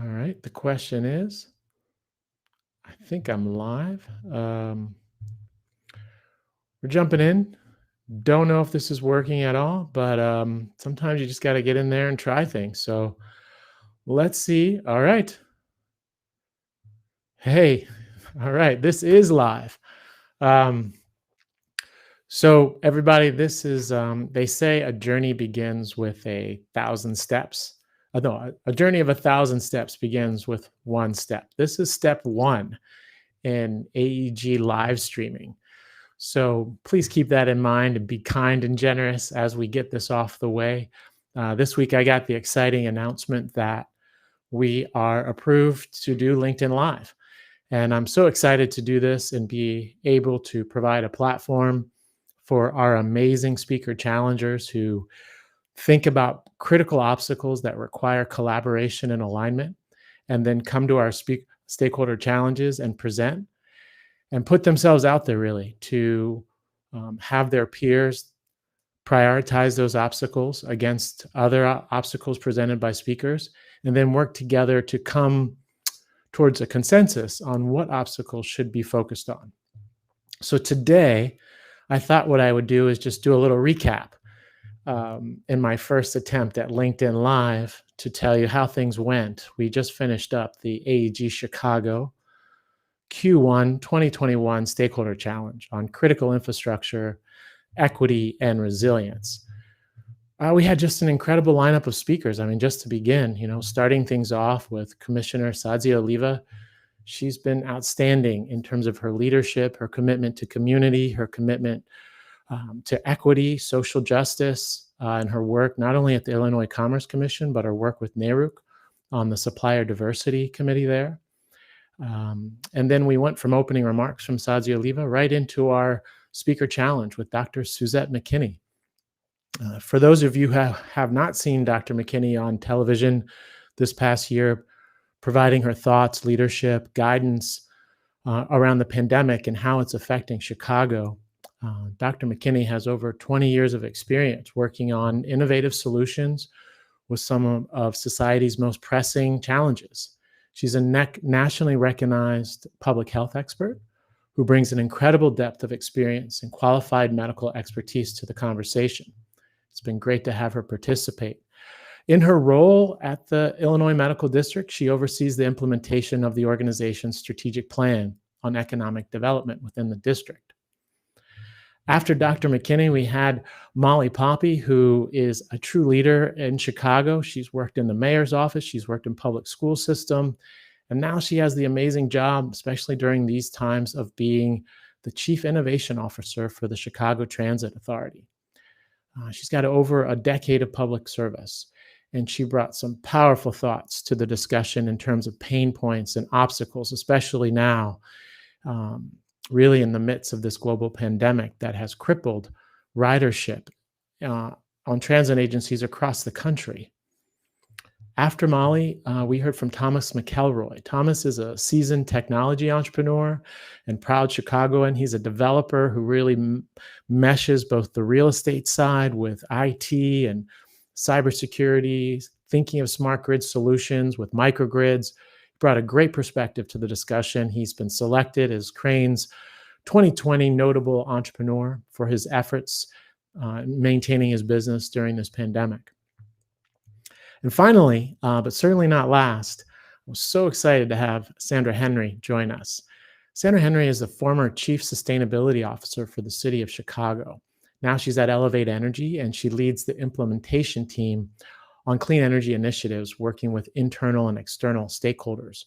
All right. The question is, I think I'm live. We're jumping in. Don't know if this is working at all, but sometimes you just got to get in there and try things. So let's see. All right. Hey, all right. This is live. Um, so everybody, this is, they say a journey begins with 1,000 steps. No, a journey of 1,000 steps begins with one step. This is step one in AEG live streaming. So please keep that in mind and be kind and generous as we get this off the way. This week, I got the exciting announcement that we are approved to do LinkedIn Live. And I'm so excited to do this and be able to provide a platform for our amazing speaker challengers who think about critical obstacles that require collaboration and alignment, and then come to our stakeholder challenges and present and put themselves out there really to have their peers prioritize those obstacles against other obstacles presented by speakers, and then work together to come towards a consensus on what obstacles should be focused on. So today, I thought what I would do is just do a little recap in my first attempt at LinkedIn Live to tell you how things went. We just finished up the AEG Chicago Q1 2021 Stakeholder Challenge on critical infrastructure, equity, and resilience. We had just an incredible lineup of speakers. I mean, just to begin, starting things off with Commissioner Sadia Oliva. She's been outstanding in terms of her leadership, her commitment to community, her commitment to equity, social justice, and her work not only at the Illinois Commerce Commission, but her work with NARUC on the Supplier Diversity Committee there. And then we went from opening remarks from Sadia Oliva right into our speaker challenge with Dr. Suzette McKinney. For those of you who have not seen Dr. McKinney on television this past year, providing her thoughts, leadership, guidance around the pandemic and how it's affecting Chicago, Dr. McKinney has over 20 years of experience working on innovative solutions with some of society's most pressing challenges. She's a nationally recognized public health expert who brings an incredible depth of experience and qualified medical expertise to the conversation. It's been great to have her participate. In her role at the Illinois Medical District, she oversees the implementation of the organization's strategic plan on economic development within the district. After Dr. McKinney, we had Molly Poppy, who is a true leader in Chicago. She's worked in the mayor's office, she's worked in public school system, and now she has the amazing job, especially during these times, of being the Chief Innovation Officer for the Chicago Transit Authority. She's got over a decade of public service, and she brought some powerful thoughts to the discussion in terms of pain points and obstacles, especially now, really in the midst of this global pandemic that has crippled ridership on transit agencies across the country. After Molly, we heard from Thomas McElroy. Thomas is a seasoned technology entrepreneur and proud Chicagoan. He's a developer who really meshes both the real estate side with IT and cybersecurity, thinking of smart grid solutions with microgrids. Brought a great perspective to the discussion. He's been selected as Crain's 2020 Notable Entrepreneur for his efforts maintaining his business during this pandemic. And finally, but certainly not last, I was so excited to have Sandra Henry join us. Sandra Henry is the former Chief Sustainability Officer for the City of Chicago. Now she's at Elevate Energy, and she leads the implementation team on clean energy initiatives, working with internal and external stakeholders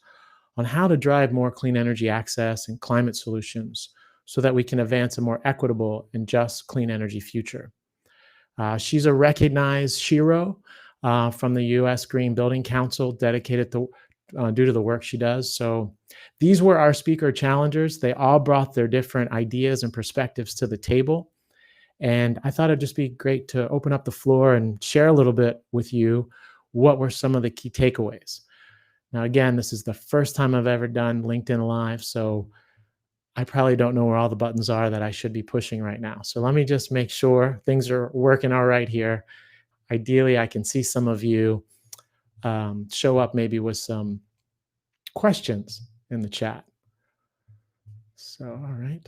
on how to drive more clean energy access and climate solutions so that we can advance a more equitable and just clean energy future. She's a recognized Shiro from the U.S. Green Building Council, dedicated to, due to the work she does. So these were our speaker challengers. They all brought their different ideas and perspectives to the table. And I thought it'd just be great to open up the floor and share a little bit with you what were some of the key takeaways. Now, again, this is the first time I've ever done LinkedIn Live, so I probably don't know where all the buttons are that I should be pushing right now. So let me just make sure things are working all right here. Ideally, I can see some of you. show up maybe with some questions in the chat. So, all right.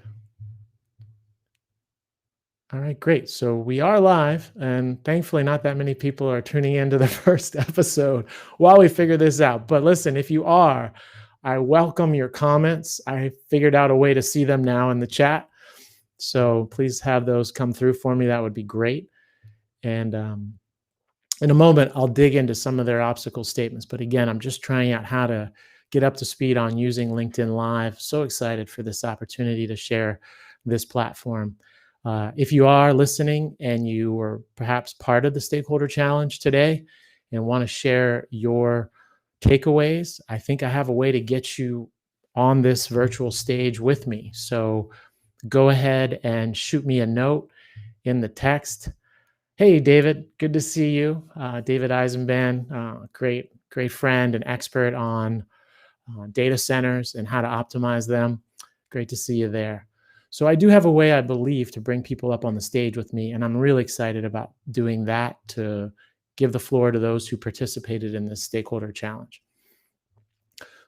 All right, great. So we are live, and thankfully, not that many people are tuning into the first episode while we figure this out. But listen, if you are, I welcome your comments. I figured out a way to see them now in the chat. So please have those come through for me. That would be great. And in a moment, I'll dig into some of their obstacle statements. But again, I'm just trying out how to get up to speed on using LinkedIn Live. So excited for this opportunity to share this platform. If you are listening and you were perhaps part of the Stakeholder Challenge today and want to share your takeaways, I think I have a way to get you on this virtual stage with me. So go ahead and shoot me a note in the text. Hey, David, good to see you. David Eisenbahn, great friend and expert on data centers and how to optimize them. Great to see you there. So I do have a way, I believe, to bring people up on the stage with me, and I'm really excited about doing that to give the floor to those who participated in this Stakeholder Challenge.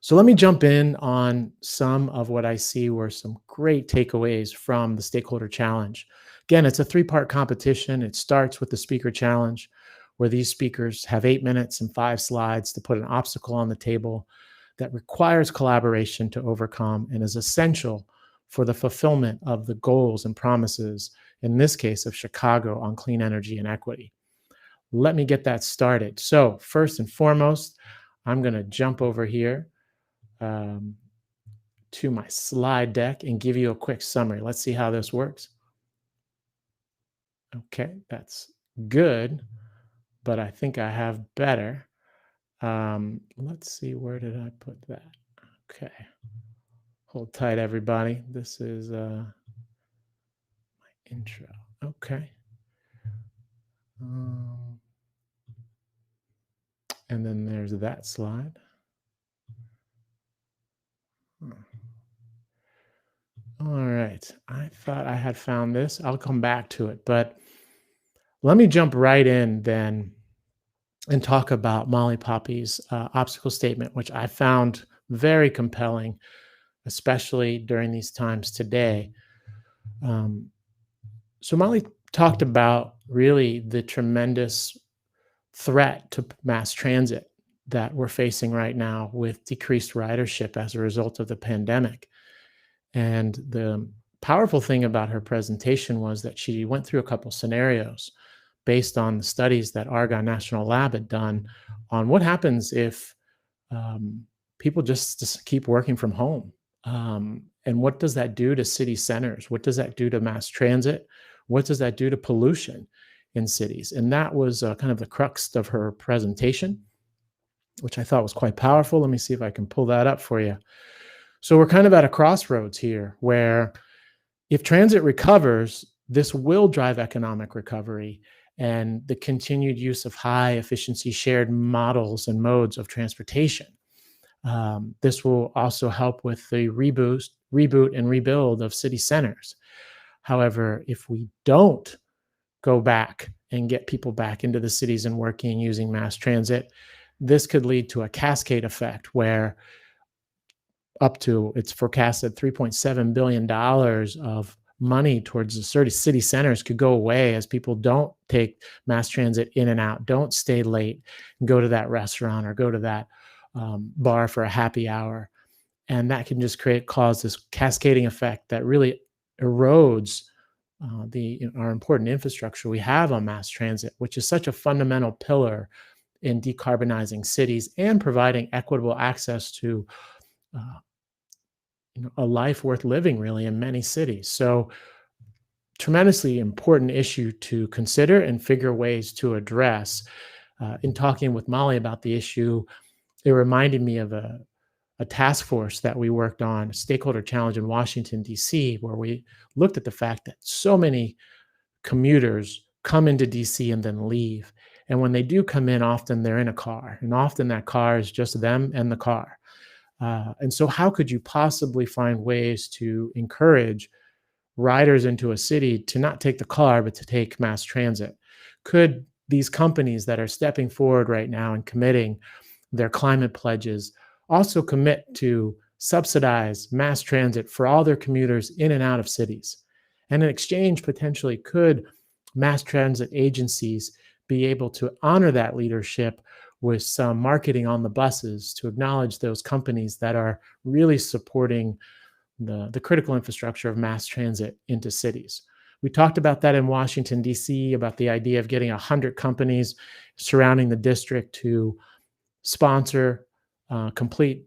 So let me jump in on some of what I see were some great takeaways from the Stakeholder Challenge. Again, it's a 3-part competition. It starts with the Speaker Challenge, where these speakers have 8 minutes and 5 slides to put an obstacle on the table that requires collaboration to overcome and is essential for the fulfillment of the goals and promises, in this case of Chicago, on clean energy and equity. Let me get that started. So first and foremost, I'm going to jump over here to my slide deck and give you a quick summary. Let's see how this works. Okay, that's good, but I think I have better. Let's see, where did I put that? Okay. Hold tight, everybody. This is my intro. Okay. And then there's that slide. All right. I thought I had found this. I'll come back to it, but let me jump right in then and talk about Molly Poppy's obstacle statement, which I found very compelling, especially during these times today. So Molly talked about really the tremendous threat to mass transit that we're facing right now with decreased ridership as a result of the pandemic. And the powerful thing about her presentation was that she went through a couple scenarios based on the studies that Argonne National Lab had done on what happens if people just keep working from home. And what does that do to city centers? What does that do to mass transit? What does that do to pollution in cities? And that was kind of the crux of her presentation, which I thought was quite powerful. Let me see if I can pull that up for you. So we're kind of at a crossroads here where if transit recovers, this will drive economic recovery and the continued use of high efficiency shared models and modes of transportation. This will also help with the reboot and rebuild of city centers. However, if we don't go back and get people back into the cities and working using mass transit, this could lead to a cascade effect where up to, it's forecasted $3.7 billion of money towards the city centers could go away as people don't take mass transit in and out, don't stay late and go to that restaurant or go to that bar for a happy hour. And that can just cause this cascading effect that really erodes our important infrastructure we have on mass transit, which is such a fundamental pillar in decarbonizing cities and providing equitable access to a life worth living, really, in many cities. So tremendously important issue to consider and figure ways to address. In talking with Molly about the issue, it reminded me of a task force that we worked on, a stakeholder challenge in Washington, D.C., where we looked at the fact that so many commuters come into D.C. and then leave. And when they do come in, often they're in a car, and often that car is just them and the car. And so how could you possibly find ways to encourage riders into a city to not take the car, but to take mass transit? Could these companies that are stepping forward right now and committing their climate pledges also commit to subsidize mass transit for all their commuters in and out of cities. And in exchange, potentially, could mass transit agencies be able to honor that leadership with some marketing on the buses to acknowledge those companies that are really supporting the critical infrastructure of mass transit into cities. We talked about that in Washington, D.C., about the idea of getting 100 companies surrounding the district to sponsor complete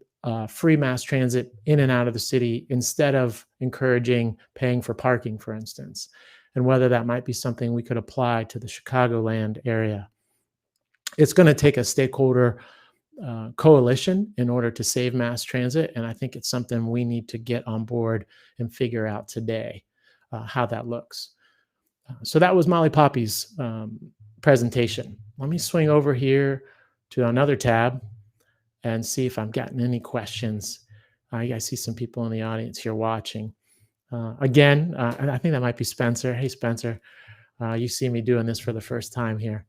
free mass transit in and out of the city instead of encouraging paying for parking, for instance, and whether that might be something we could apply to the Chicagoland area. It's going to take a stakeholder coalition in order to save mass transit, and I think it's something we need to get on board and figure out today how that looks. So that was Molly Poppy's presentation. Let me swing over here to another tab and see if I've gotten any questions. I see some people in the audience here watching. Again, and I think that might be Spencer. Hey, Spencer, you see me doing this for the first time here.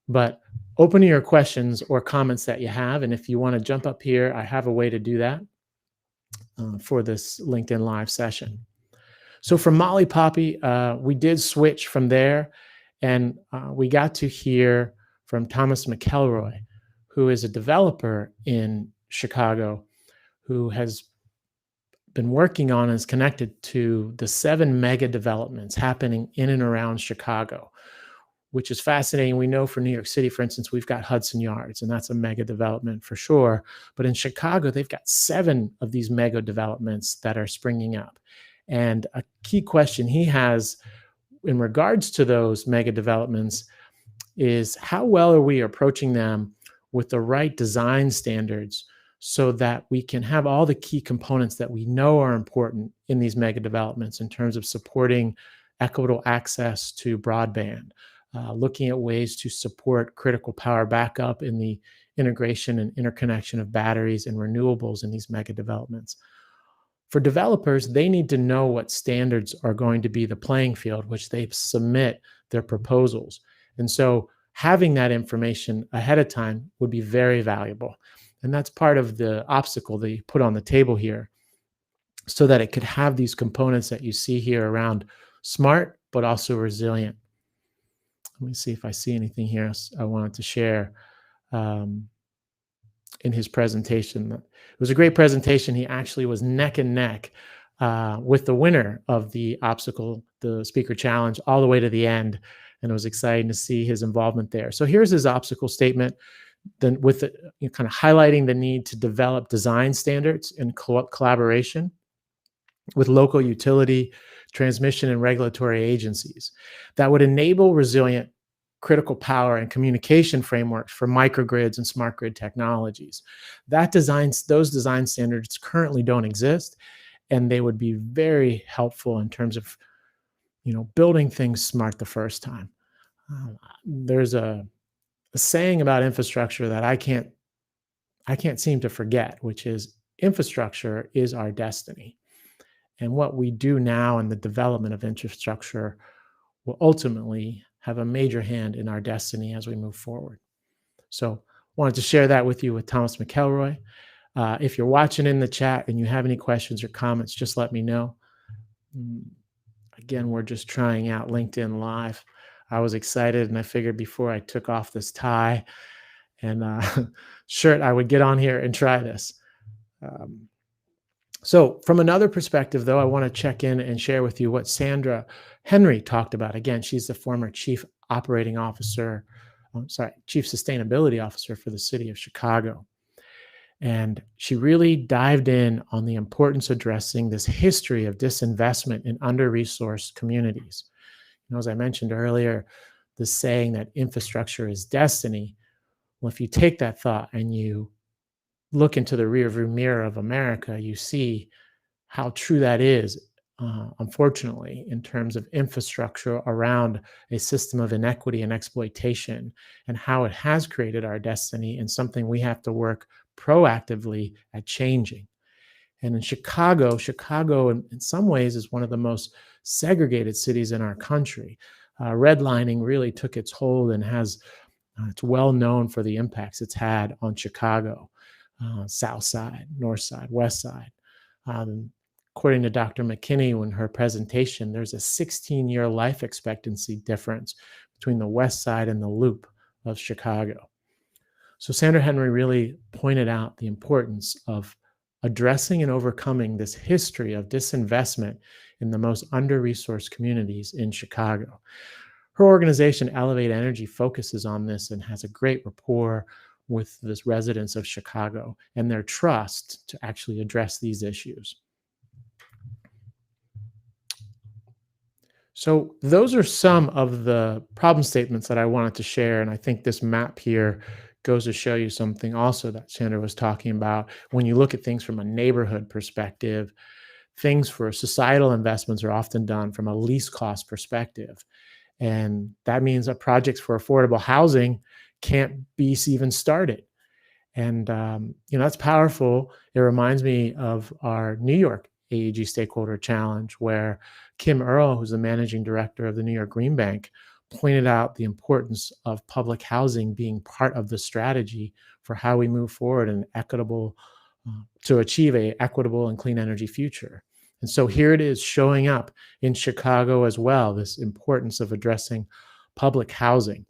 But open your questions or comments that you have. And if you want to jump up here, I have a way to do that for this LinkedIn Live session. So from Molly Poppy, we did switch from there, and we got to hear from Thomas McElroy, who is a developer in Chicago, who has been working on and is connected to the 7 mega developments happening in and around Chicago, which is fascinating. We know for New York City, for instance, we've got Hudson Yards, and that's a mega development for sure. But in Chicago, they've got 7 of these mega developments that are springing up. And a key question he has in regards to those mega developments is how well are we approaching them with the right design standards so that we can have all the key components that we know are important in these mega developments in terms of supporting equitable access to broadband, looking at ways to support critical power backup in the integration and interconnection of batteries and renewables in these mega developments. For developers, they need to know what standards are going to be the playing field, which they submit their proposals. And so having that information ahead of time would be very valuable. And that's part of the obstacle that you put on the table here so that it could have these components that you see here around smart, but also resilient. Let me see if I see anything here I wanted to share in his presentation. It was a great presentation. He actually was neck and neck with the winner of the speaker challenge, all the way to the end. And it was exciting to see his involvement there. So here's his obstacle statement, then with kind of highlighting the need to develop design standards in collaboration with local utility, transmission, and regulatory agencies that would enable resilient critical power and communication frameworks for microgrids and smart grid technologies. Those design standards currently don't exist, and they would be very helpful in terms of, building things smart the first time. There's a saying about infrastructure that I can't seem to forget, which is infrastructure is our destiny. And what we do now in the development of infrastructure will ultimately have a major hand in our destiny as we move forward. So wanted to share that with you with Thomas McElroy. If you're watching in the chat and you have any questions or comments, just let me know. Again, we're just trying out LinkedIn Live. I was excited, and I figured before I took off this tie and shirt, I would get on here and try this. So from another perspective, though, I want to check in and share with you what Sandra Henry talked about. Again, she's the former Chief Sustainability Officer for the city of Chicago. And she really dived in on the importance of addressing this history of disinvestment in under-resourced communities. As I mentioned earlier, the saying that infrastructure is destiny. Well, if you take that thought and you look into the rearview mirror of America, you see how true that is, unfortunately, in terms of infrastructure around a system of inequity and exploitation, and how it has created our destiny and something we have to work proactively at changing. And in Chicago in some ways is one of the most segregated cities in our country. redlining really took its hold and has it's well known for the impacts it's had on Chicago, South Side, North Side, West Side. Um, According to Dr. McKinney, in her presentation, there's a 16-year life expectancy difference between the West Side and the Loop of Chicago. So Sandra Henry really pointed out the importance of addressing and overcoming this history of disinvestment in the most under-resourced communities in Chicago. Her organization, Elevate Energy, focuses on this and has a great rapport with the residents of Chicago and their trust to actually address these issues. So those are some of the problem statements that I wanted to share. And I think this map here goes to show you something also that Sandra was talking about. When you look at things from a neighborhood perspective, things for societal investments are often done from a least cost perspective. And that means that projects for affordable housing can't be even started. And, that's powerful. It reminds me of our New York AEG Stakeholder Challenge, where Kim Earl, who's the managing director of the New York Green Bank, pointed out the importance of public housing being part of the strategy for how we move forward and equitable to achieve a equitable and clean energy future. And so here it is showing up in Chicago as well, this importance of addressing public housing.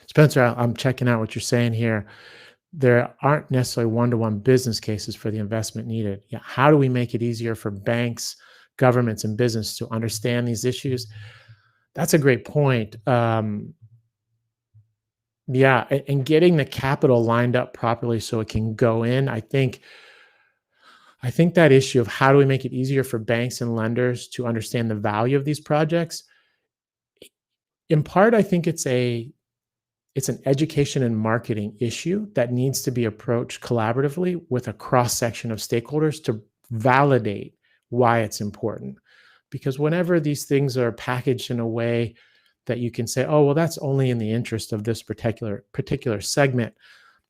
Spencer, I'm checking out what you're saying here. There aren't necessarily one-to-one business cases for the investment needed. Yeah, how do we make it easier for banks, governments, and business to understand these issues? That's a great point. Yeah, and getting the capital lined up properly so it can go in. I think that issue of how do we make it easier for banks and lenders to understand the value of these projects, in part, I think it's an education and marketing issue that needs to be approached collaboratively with a cross-section of stakeholders to validate why it's important. Because whenever these things are packaged in a way that you can say, oh, well, that's only in the interest of this particular segment,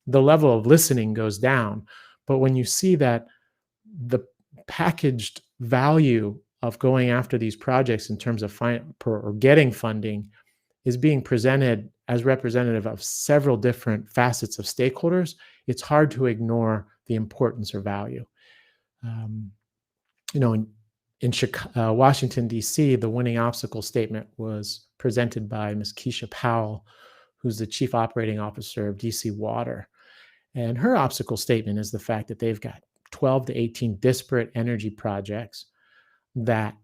the level of listening goes down. But when you see that the packaged value of going after these projects in terms of or getting funding is being presented as representative of several different facets of stakeholders, it's hard to ignore the importance or value. In Washington, D.C., the winning obstacle statement was presented by Ms. Keisha Powell, who's the Chief Operating Officer of D.C. Water. And her obstacle statement is the fact that they've got 12 to 18 disparate energy projects that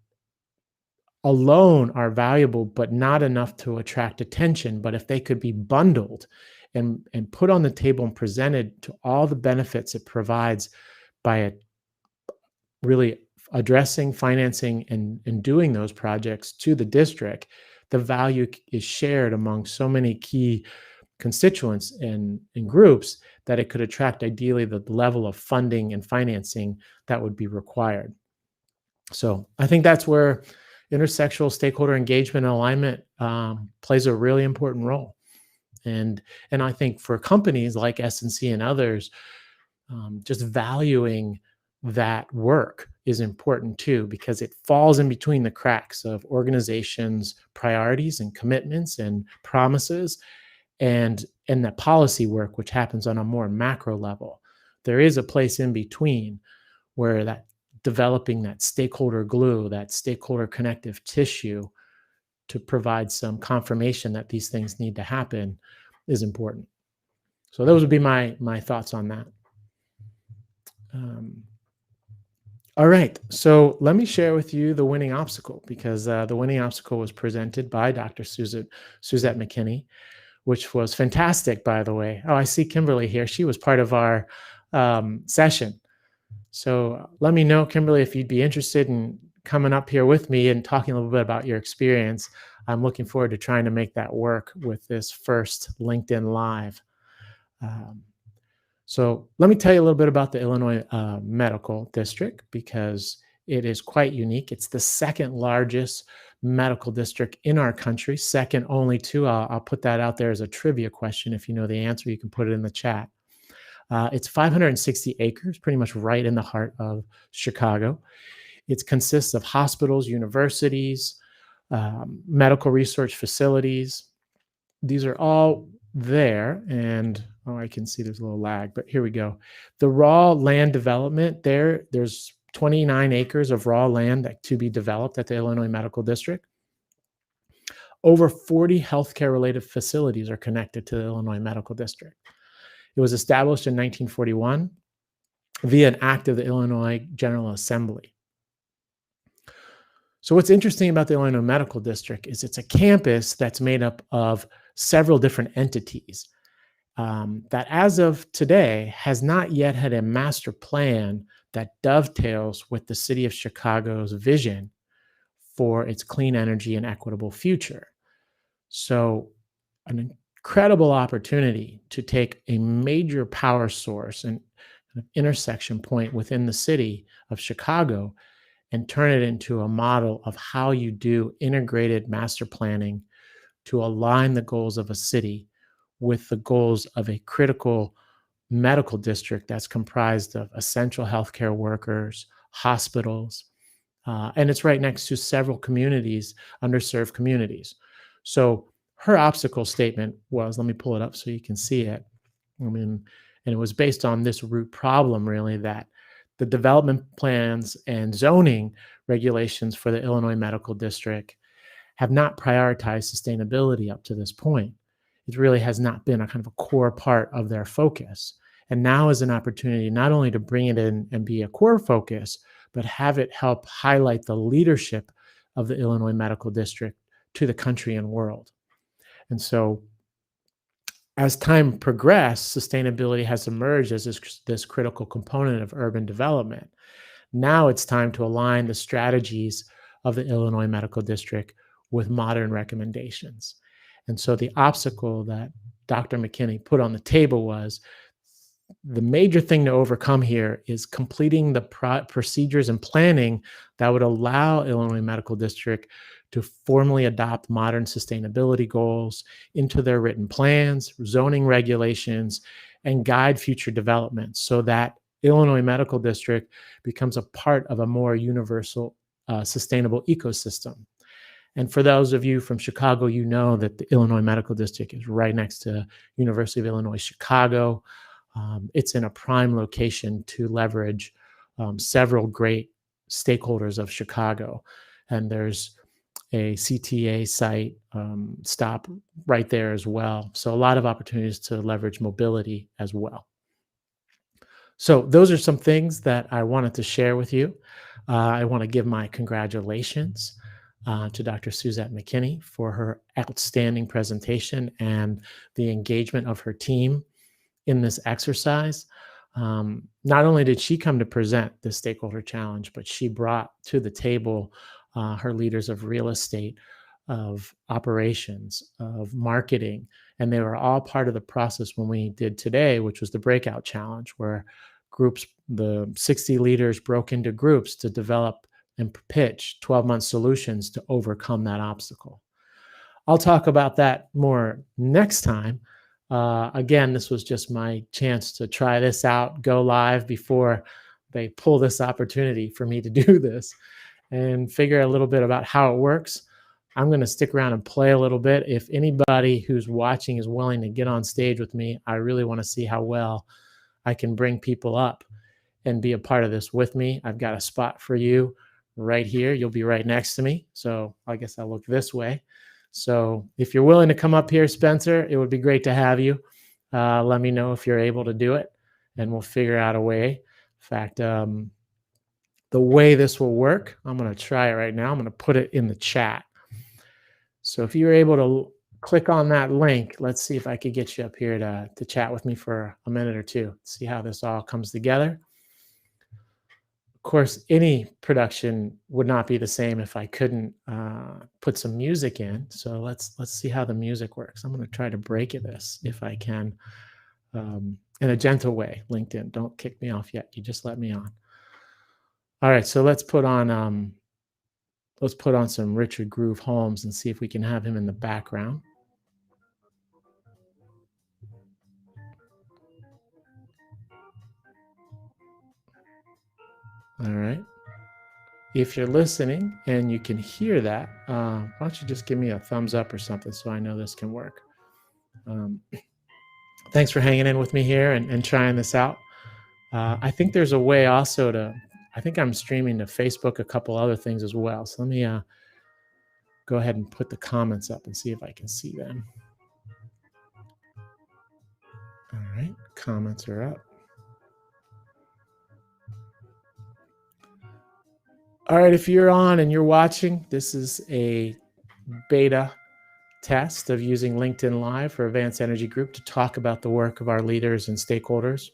alone are valuable, but not enough to attract attention. But if they could be bundled and put on the table and presented to all the benefits it provides by really addressing, financing, and doing those projects to the district, the value is shared among so many key constituents and groups that it could attract ideally the level of funding and financing that would be required. So I think that's where intersectional stakeholder engagement and alignment plays a really important role. And I think for companies like S&C and others, just valuing that work is important too, because it falls in between the cracks of organizations' priorities and commitments and promises and the policy work, which happens on a more macro level. There is a place in between where that developing that stakeholder glue, that stakeholder connective tissue to provide some confirmation that these things need to happen is important. So those would be my thoughts on that. All right, so let me share with you the winning obstacle, because the winning obstacle was presented by Dr. Suzette McKinney, which was fantastic, by the way. Oh, I see Kimberly here. She was part of our session. So let me know, Kimberly, if you'd be interested in coming up here with me and talking a little bit about your experience. I'm looking forward to trying to make that work with this first LinkedIn Live. So let me tell you a little bit about the Illinois Medical District, because it is quite unique. It's the second largest medical district in our country, second only to, I'll put that out there as a trivia question. If you know the answer, you can put it in the chat. It's 560 acres, pretty much right in the heart of Chicago. It consists of hospitals, universities, medical research facilities. These are all there. And oh, I can see there's a little lag, but here we go. The raw land development there's 29 acres of raw land that to be developed at the Illinois Medical District. Over 40 healthcare related facilities are connected to the Illinois Medical District. It was established in 1941 via an act of the Illinois General Assembly. So what's interesting about the Illinois Medical District is it's a campus that's made up of several different entities that as of today has not yet had a master plan that dovetails with the city of Chicago's vision for its clean energy and equitable future. So an incredible opportunity to take a major power source and an intersection point within the city of Chicago and turn it into a model of how you do integrated master planning to align the goals of a city with the goals of a critical medical district that's comprised of essential healthcare workers, hospitals, and it's right next to several communities, underserved communities. So her obstacle statement was, let me pull it up so you can see it. I mean, and it was based on this root problem, really, that the development plans and zoning regulations for the Illinois Medical District have not prioritized sustainability up to this point. It really has not been a kind of a core part of their focus. And now is an opportunity not only to bring it in and be a core focus, but have it help highlight the leadership of the Illinois Medical District to the country and world. And so as time progressed, sustainability has emerged as this critical component of urban development. Now it's time to align the strategies of the Illinois Medical District with modern recommendations. And so the obstacle that Dr. McKinney put on the table was the major thing to overcome here is completing the procedures and planning that would allow Illinois Medical District to formally adopt modern sustainability goals into their written plans, zoning regulations, and guide future development so that Illinois Medical District becomes a part of a more universal, sustainable ecosystem. And for those of you from Chicago, you know that the Illinois Medical District is right next to University of Illinois Chicago. It's in a prime location to leverage several great stakeholders of Chicago. And there's a CTA site stop right there as well. So a lot of opportunities to leverage mobility as well. So those are some things that I wanted to share with you. I want to give my congratulations to Dr. Suzette McKinney for her outstanding presentation and the engagement of her team in this exercise. Not only did she come to present the stakeholder challenge, but she brought to the table her leaders of real estate, of operations, of marketing, and they were all part of the process when we did today, which was the breakout challenge, where groups, the 60 leaders broke into groups to develop and pitch 12-month solutions to overcome that obstacle. I'll talk about that more next time. Again, this was just my chance to try this out, go live before they pull this opportunity for me to do this and figure a little bit about how it works. I'm going to stick around and play a little bit. If anybody who's watching is willing to get on stage with me, I really want to see how well I can bring people up and be a part of this with me. I've got a spot for you right here. You'll be right next to me. So I guess I'll look this way. So if you're willing to come up here, Spencer, it would be great to have you. Let me know if you're able to do it, and we'll figure out a way. In fact, the way this will work, I'm going to try it right now. I'm going to put it in the chat. So if you're able to click on that link, let's see if I could get you up here to chat with me for a minute or two, see how this all comes together. Of course, any production would not be the same if I couldn't put some music in. So let's see how the music works. I'm going to try to break this if I can in a gentle way. LinkedIn, don't kick me off yet. You just let me on. All right, so let's put on some Richard Groove Holmes and see if we can have him in the background. All right. If you're listening and you can hear that, why don't you just give me a thumbs up or something so I know this can work. Um, thanks for hanging in with me here and trying this out. I think there's a way also I think I'm streaming to Facebook, a couple other things as well. So let me go ahead and put the comments up and see if I can see them. All right, comments are up. All right, if you're on and you're watching, this is a beta test of using LinkedIn Live for Advanced Energy Group to talk about the work of our leaders and stakeholders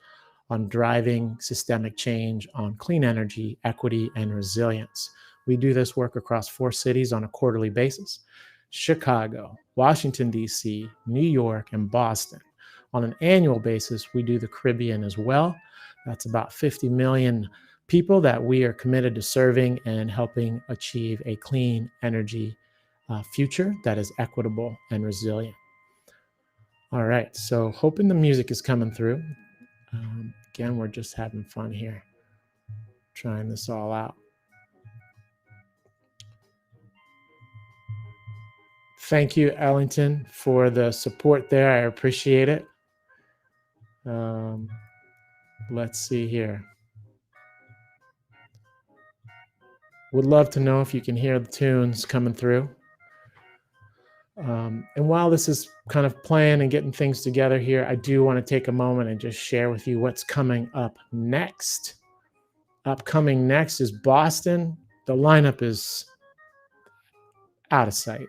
on driving systemic change on clean energy, equity, and resilience. We do this work across 4 cities on a quarterly basis: Chicago, Washington, D.C., New York, and Boston. On an annual basis, we do the Caribbean as well. That's about 50 million people that we are committed to serving and helping achieve a clean energy future that is equitable and resilient. All right, so hoping the music is coming through. Again, we're just having fun here, trying this all out. Thank you, Ellington, for the support there. I appreciate it. Let's see here. Would love to know if you can hear the tunes coming through. And while this is kind of playing and getting things together here, I do want to take a moment and just share with you what's coming up next. Upcoming next is Boston. The lineup is out of sight.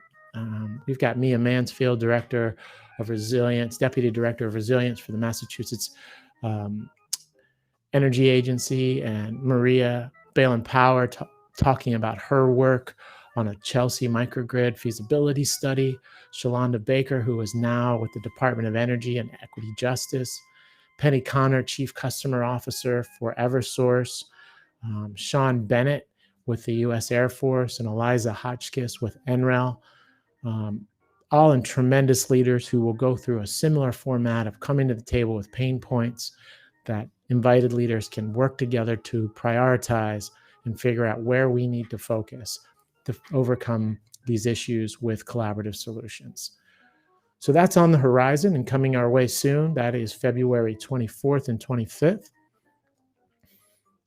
We've got Mia Mansfield, Director of Resilience, Deputy Director of Resilience for the Massachusetts Energy Agency, and Maria Balin Power talking about her work on a Chelsea microgrid feasibility study. Shalonda Baker, who is now with the Department of Energy and Equity Justice. Penny Connor, Chief Customer Officer for Eversource. Sean Bennett with the U.S. Air Force, and Eliza Hotchkiss with NREL. All in tremendous leaders who will go through a similar format of coming to the table with pain points that invited leaders can work together to prioritize and figure out where we need to focus to overcome these issues with collaborative solutions. So that's on the horizon and coming our way soon. That is February 24th and 25th.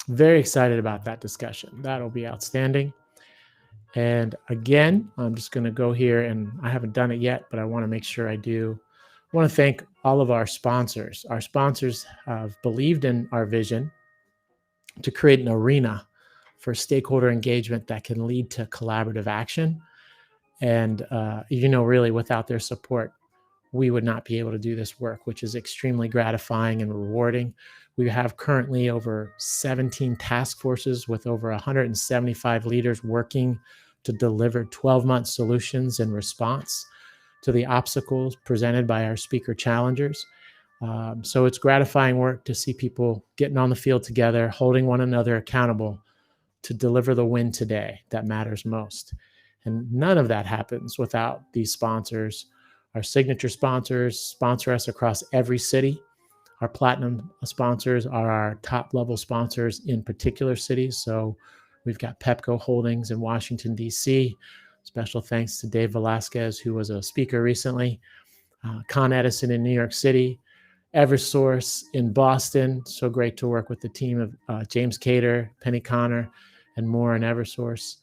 Very excited about that discussion. That'll be outstanding. And again, I'm just going to go here, and I haven't done it yet, but I want to make sure I do. I want to thank all of our sponsors. Our sponsors have believed in our vision to create an arena for stakeholder engagement that can lead to collaborative action. And, really, without their support, we would not be able to do this work, which is extremely gratifying and rewarding. We have currently over 17 task forces with over 175 leaders working to deliver 12-month solutions in response to the obstacles presented by our speaker challengers. So it's gratifying work to see people getting on the field together, holding one another accountable to deliver the win today that matters most. And none of that happens without these sponsors. Our signature sponsors sponsor us across every city. Our platinum sponsors are our top level sponsors in particular cities. So we've got Pepco Holdings in Washington, D.C. Special thanks to Dave Velasquez, who was a speaker recently. Con Edison in New York City. Eversource in Boston. So great to work with the team of James Cater, Penny Connor, and more in Eversource.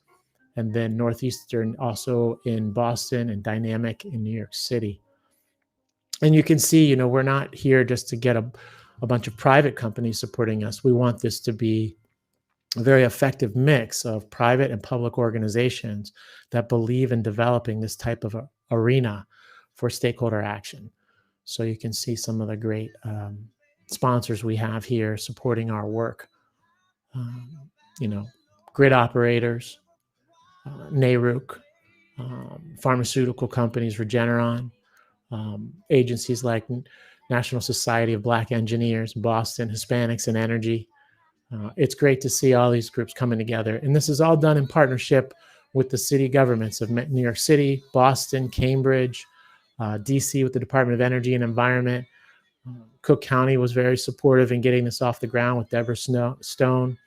And then Northeastern also in Boston, and Dynamic in New York City. And you can see, we're not here just to get a bunch of private companies supporting us. We want this to be a very effective mix of private and public organizations that believe in developing this type of arena for stakeholder action. So you can see some of the great sponsors we have here supporting our work. Grid operators, NARUC, pharmaceutical companies, Regeneron, agencies like National Society of Black Engineers, Boston, Hispanics in Energy. It's great to see all these groups coming together. And this is all done in partnership with the city governments of New York City, Boston, Cambridge, DC with the Department of Energy and Environment. Cook County was very supportive in getting this off the ground with Deborah Stone.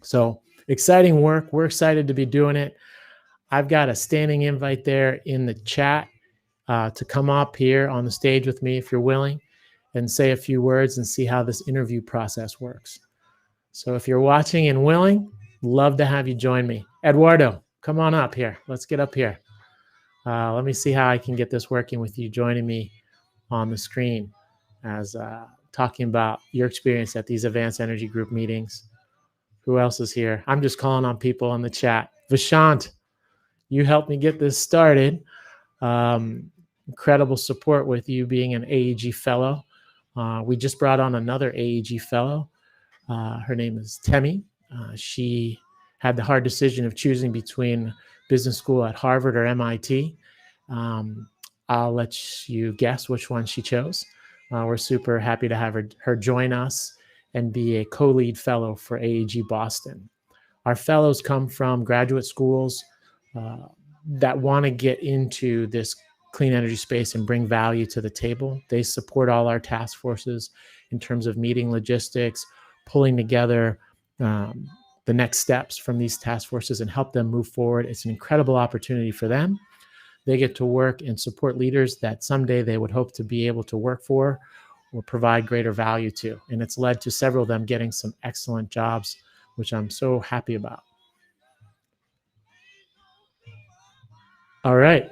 So exciting work. We're excited to be doing it. I've got a standing invite there in the chat to come up here on the stage with me if you're willing and say a few words and see how this interview process works. So if you're watching and willing, love to have you join me. Eduardo, come on up here. Let's get up here. Let me see how I can get this working with you joining me on the screen as talking about your experience at these Advanced Energy Group meetings. Who else is here? I'm just calling on people in the chat. Vishant, you helped me get this started. Incredible support with you being an AEG fellow. We just brought on another AEG fellow. Her name is Temi. She had the hard decision of choosing between business school at Harvard or MIT. I'll let you guess which one she chose. We're super happy to have her join us and be a co-lead fellow for AEG Boston. Our fellows come from graduate schools that want to get into this clean energy space and bring value to the table. They support all our task forces in terms of meeting logistics, pulling together the next steps from these task forces and help them move forward. It's an incredible opportunity for them. They get to work and support leaders that someday they would hope to be able to work for or provide greater value to. And it's led to several of them getting some excellent jobs, which I'm so happy about. All right.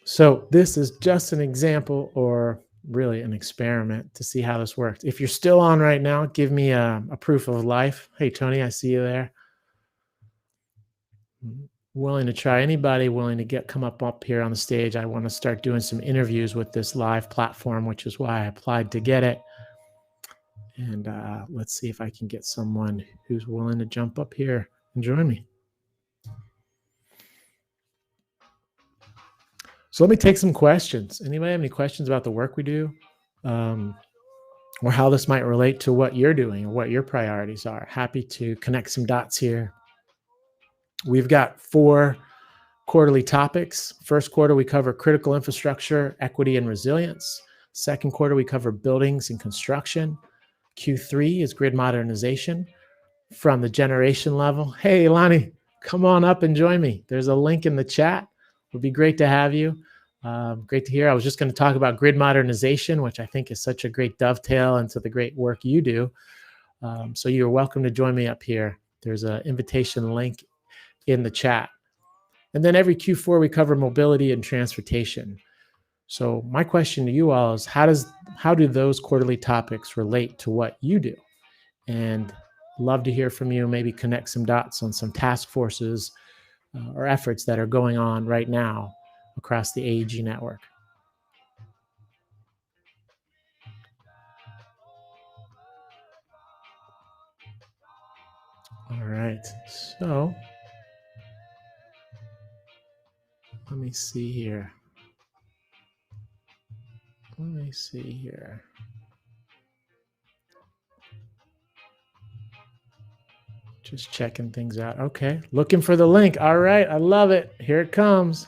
So this is just an example, or really an experiment to see how this works. If you're still on right now, give me a proof of life. Hey, Tony, I see you there. Willing to try. Anybody willing to come up here on the stage? I want to start doing some interviews with this live platform, which is why I applied to get it. And let's see if I can get someone who's willing to jump up here and join me. So let me take some questions. Anybody have any questions about the work we do? Or how this might relate to what you're doing or what your priorities are? Happy to connect some dots here. We've got 4 quarterly topics. First quarter, we cover critical infrastructure, equity, and resilience. Second quarter, we cover buildings and construction. Q3 is grid modernization from the generation level. Hey, Lonnie, come on up and join me. There's a link in the chat. It would be great to have you. Great to hear. I was just going to talk about grid modernization, which I think is such a great dovetail into the great work you do. So you're welcome to join me up here. There's an invitation link in the chat. And then every Q4, we cover mobility and transportation. So my question to you all is, how do those quarterly topics relate to what you do? And love to hear from you, maybe connect some dots on some task forces or efforts that are going on right now across the AEG network. All right, so let me see here. Just checking things out. Okay, looking for the link. All right, I love it. Here it comes.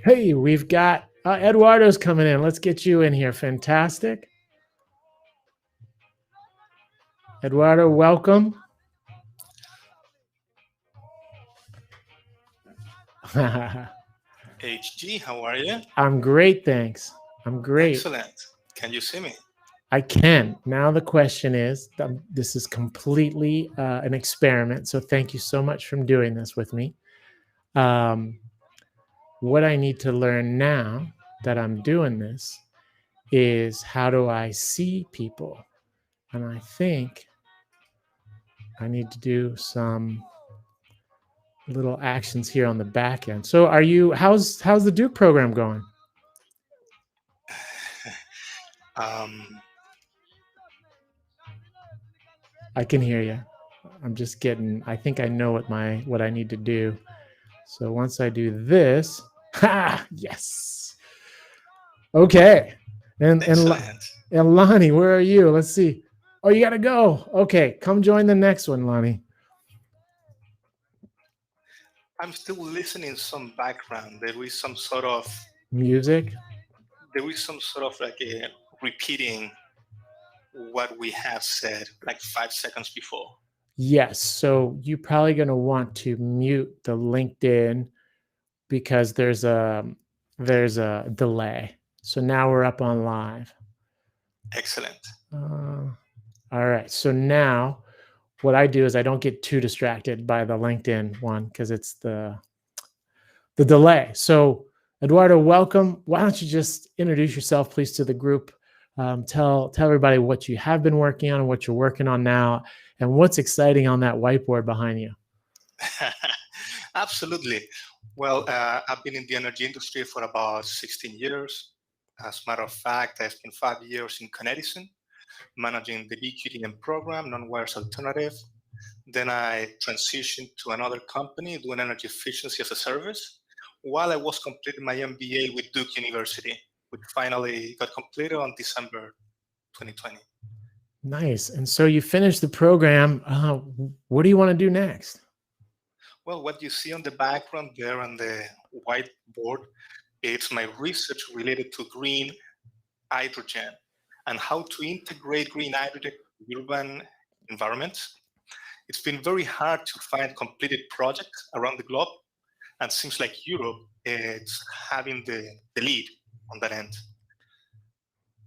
Hey, we've got Eduardo's coming in. Let's get you in here. Fantastic. Eduardo, welcome. HG, how are you? I'm great, thanks. I'm great. Excellent. Can you see me? I can. Now the question is, this is completely an experiment, so thank you so much for doing this with me. What I need to learn now that I'm doing this is, how do I see people? And I think I need to do some little actions here on the back end. So how's the Duke program going? I can hear you. I'm just I think I know what I need to do. So once I do this, yes. Okay. And Lonnie, where are you? Let's see. Oh, you got to go. Okay. Come join the next one, Lonnie. I'm still listening some background. There is some sort of music. There is some sort of like a repeating what we have said like 5 seconds before. Yes. So you're probably going to want to mute the LinkedIn because there's a delay. So now we're up on live. Excellent. All right. So now what I do is I don't get too distracted by the LinkedIn one because it's the delay. So Eduardo, welcome. Why don't you just introduce yourself, please, to the group? Tell everybody what you have been working on and what you're working on now, and what's exciting on that whiteboard behind you. Absolutely. Well, I've been in the energy industry for about 16 years. As a matter of fact, I spent 5 years in Edison, managing the BQDM program, non-wires alternative. Then I transitioned to another company doing energy efficiency as a service while I was completing my MBA with Duke University, which finally got completed on December 2020. Nice. And so you finished the program. What do you want to do next? Well, what you see on the background there on the whiteboard, it's my research related to green hydrogen and how to integrate green hydrogen in urban environments. It's been very hard to find completed projects around the globe, and seems like Europe is having the lead on that end.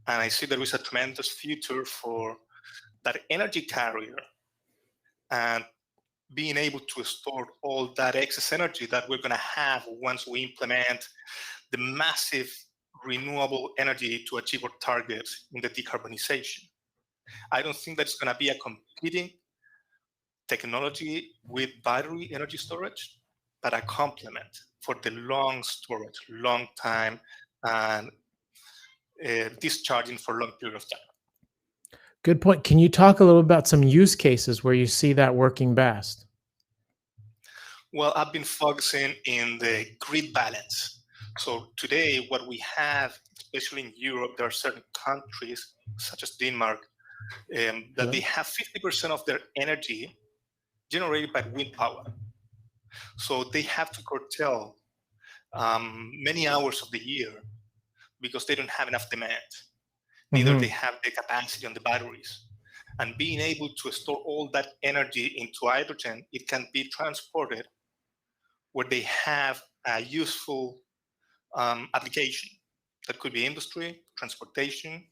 And I see there is a tremendous future for that energy carrier and being able to store all that excess energy that we're going to have once we implement the massive renewable energy to achieve our targets in the decarbonization. I don't think that's going to be a competing technology with battery energy storage, but a complement for the long storage, long time, and discharging for long period of time. Good point. Can you talk a little about some use cases where you see that working best? Well, I've been focusing in the grid balance. So today, what we have, especially in Europe, there are certain countries, such as Denmark, that they have 50% of their energy generated by wind power. So they have to curtail many hours of the year because they don't have enough demand. Neither they have the capacity on the batteries. And being able to store all that energy into hydrogen, it can be transported where they have a useful application. That could be industry, transportation,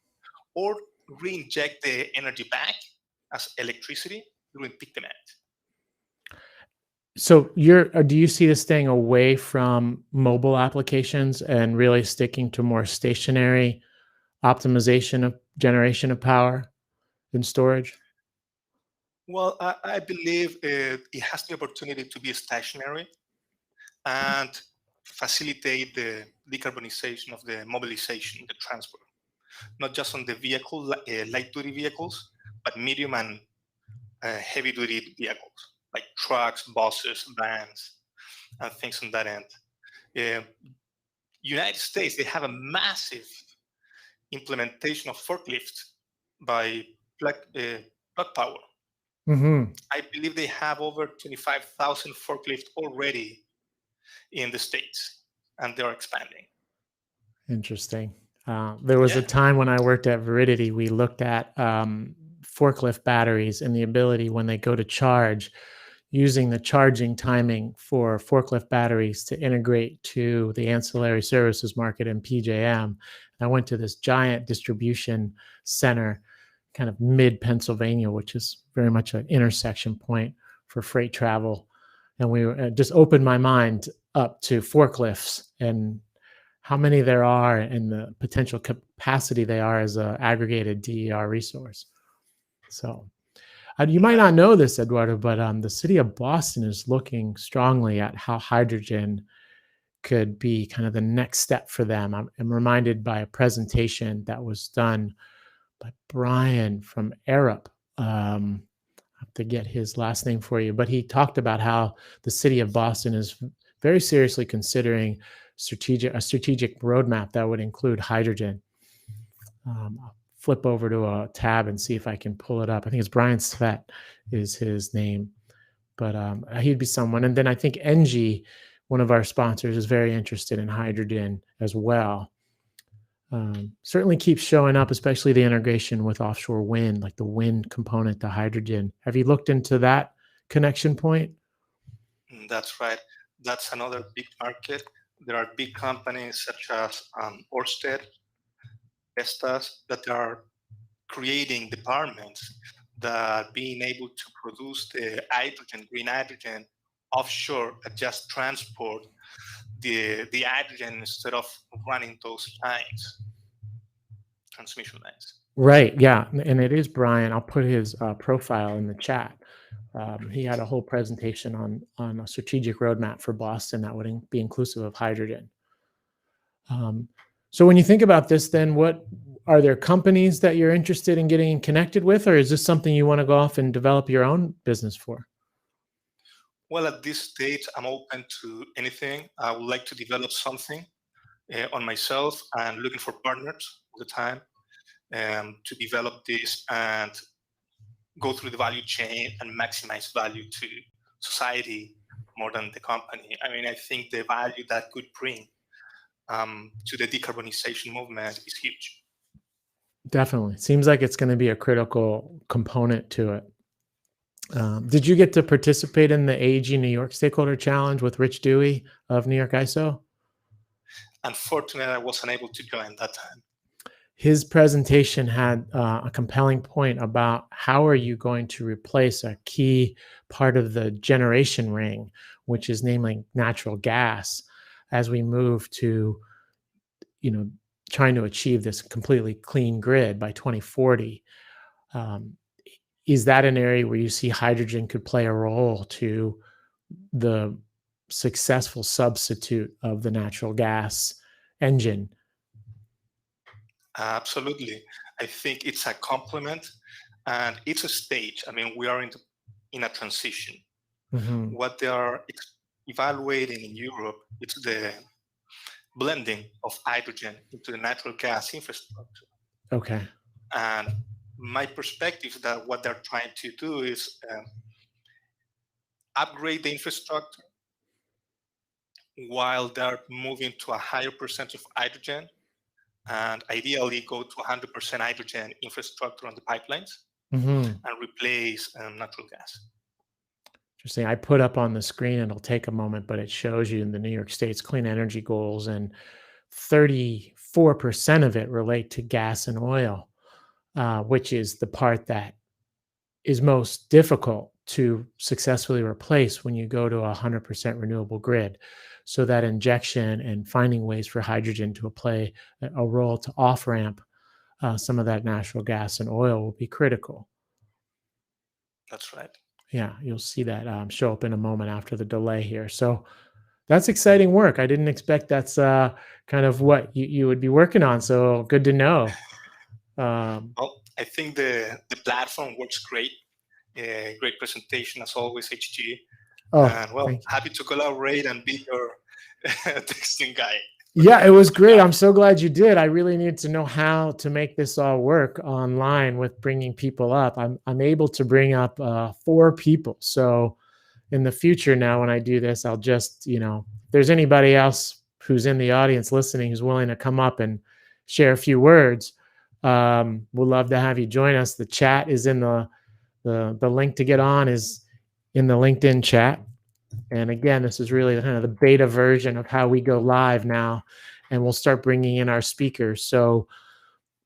or re-inject the energy back as electricity during peak demand. So do you see this staying away from mobile applications and really sticking to more stationary optimization of generation of power and storage? Well, I believe it has the opportunity to be stationary and facilitate the decarbonization of the mobilization, the transport, not just on the vehicle, light-duty vehicles, but medium and heavy-duty vehicles, like trucks, buses, vans, and things on that end. United States, they have a massive implementation of forklifts by plug power. I believe they have over 25,000 forklifts already in the States, and they're expanding. Interesting. There was a time when I worked at Veridity, we looked at forklift batteries and the ability when they go to charge, using the charging timing for forklift batteries to integrate to the ancillary services market in PJM. I went to this giant distribution center, kind of mid-Pennsylvania, which is very much an intersection point for freight travel. And we just opened my mind up to forklifts and how many there are and the potential capacity they are as an aggregated DER resource. So you might not know this, Eduardo, but the city of Boston is looking strongly at how hydrogen could be kind of the next step for them. I'm reminded by a presentation that was done by Brian from Arup. I have to get his last name for you, but he talked about how the city of Boston is very seriously considering a strategic roadmap that would include hydrogen. I'll flip over to a tab and see if I can pull it up. I think it's Brian Svet is his name, but he'd be someone. And then I think Engie, one of our sponsors, is very interested in hydrogen as well. certainly keeps showing up, especially the integration with offshore wind, like the wind component to hydrogen. Have you looked into that connection point? That's right. That's another big market. There are big companies such as Ørsted, Vestas, that are creating departments that being able to produce the hydrogen, green hydrogen offshore and just transport the hydrogen instead of running those lines, transmission lines. Right. Yeah. And it is Brian. I'll put his profile in the chat. He had a whole presentation on a strategic roadmap for Boston that would be inclusive of hydrogen. So when you think about this, then what are there companies that you're interested in getting connected with, or is this something you want to go off and develop your own business for? Well, at this stage, I'm open to anything. I would like to develop something on myself and looking for partners all the time to develop this and go through the value chain and maximize value to society more than the company. I mean, I think the value that could bring to the decarbonization movement is huge. Definitely. Seems like it's going to be a critical component to it. Did you get to participate in the AEG New York Stakeholder Challenge with Rich Dewey of New York ISO? Unfortunately, I wasn't able to join that time. His presentation had a compelling point about how are you going to replace a key part of the generation ring, which is namely natural gas, as we move to, trying to achieve this completely clean grid by 2040. Is that an area where you see hydrogen could play a role to the successful substitute of the natural gas engine? Absolutely. I think it's a complement and it's a stage. I mean, we are in a transition. Mm-hmm. What they are evaluating in Europe is the blending of hydrogen into the natural gas infrastructure. Okay. And my perspective is that what they're trying to do is upgrade the infrastructure while they're moving to a higher percentage of hydrogen and ideally go to 100% hydrogen infrastructure on the pipelines and replace natural gas. Interesting. I put up on the screen, and it'll take a moment, but it shows you in the New York State's clean energy goals, and 34% of it relate to gas and oil, which is the part that is most difficult to successfully replace when you go to a 100% renewable grid. So that injection and finding ways for hydrogen to play a role to off-ramp some of that natural gas and oil will be critical. That's right. Yeah, you'll see that show up in a moment after the delay here. So that's exciting work. I didn't expect that's kind of what you would be working on. So good to know. Well, I think the platform works great. Great presentation as always, HG. And well, happy to collaborate and be your texting guy. Yeah, it was great. I'm so glad you did. I really need to know how to make this all work online with bringing people up. I'm able to bring up 4 people. So in the future now, when I do this, I'll just, if there's anybody else who's in the audience listening who's willing to come up and share a few words, we'll love to have you join us. The chat is in the link to get on is in the LinkedIn chat. And again, this is really kind of the beta version of how we go live now, and we'll start bringing in our speakers. So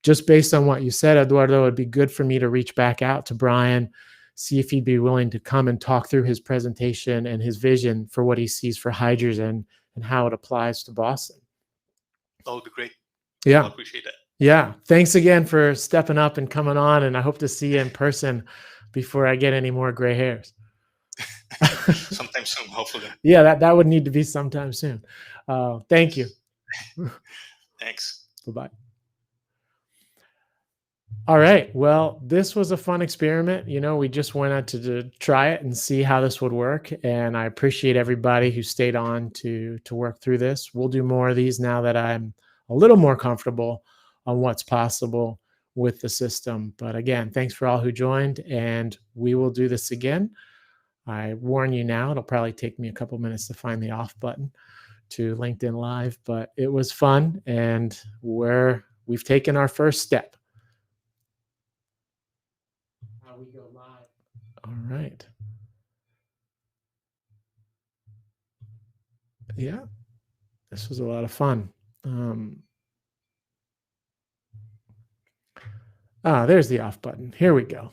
just based on what you said, Eduardo, it'd be good for me to reach back out to Brian, see if he'd be willing to come and talk through his presentation and his vision for what he sees for hydrogen and how it applies to Boston. That would be great. Yeah. I appreciate that. Yeah. Thanks again for stepping up and coming on, and I hope to see you in person before I get any more gray hairs. Sometime soon, hopefully. Yeah, that would need to be sometime soon. Thank you. Thanks. Bye-bye. All right. Well, this was a fun experiment. We just wanted to try it and see how this would work. And I appreciate everybody who stayed on to work through this. We'll do more of these now that I'm a little more comfortable on what's possible with the system. But again, thanks for all who joined, and we will do this again. I warn you now, it'll probably take me a couple minutes to find the off button to LinkedIn Live, but it was fun, and we're we've taken our first step. How we go live. All right. Yeah, this was a lot of fun. There's the off button. Here we go.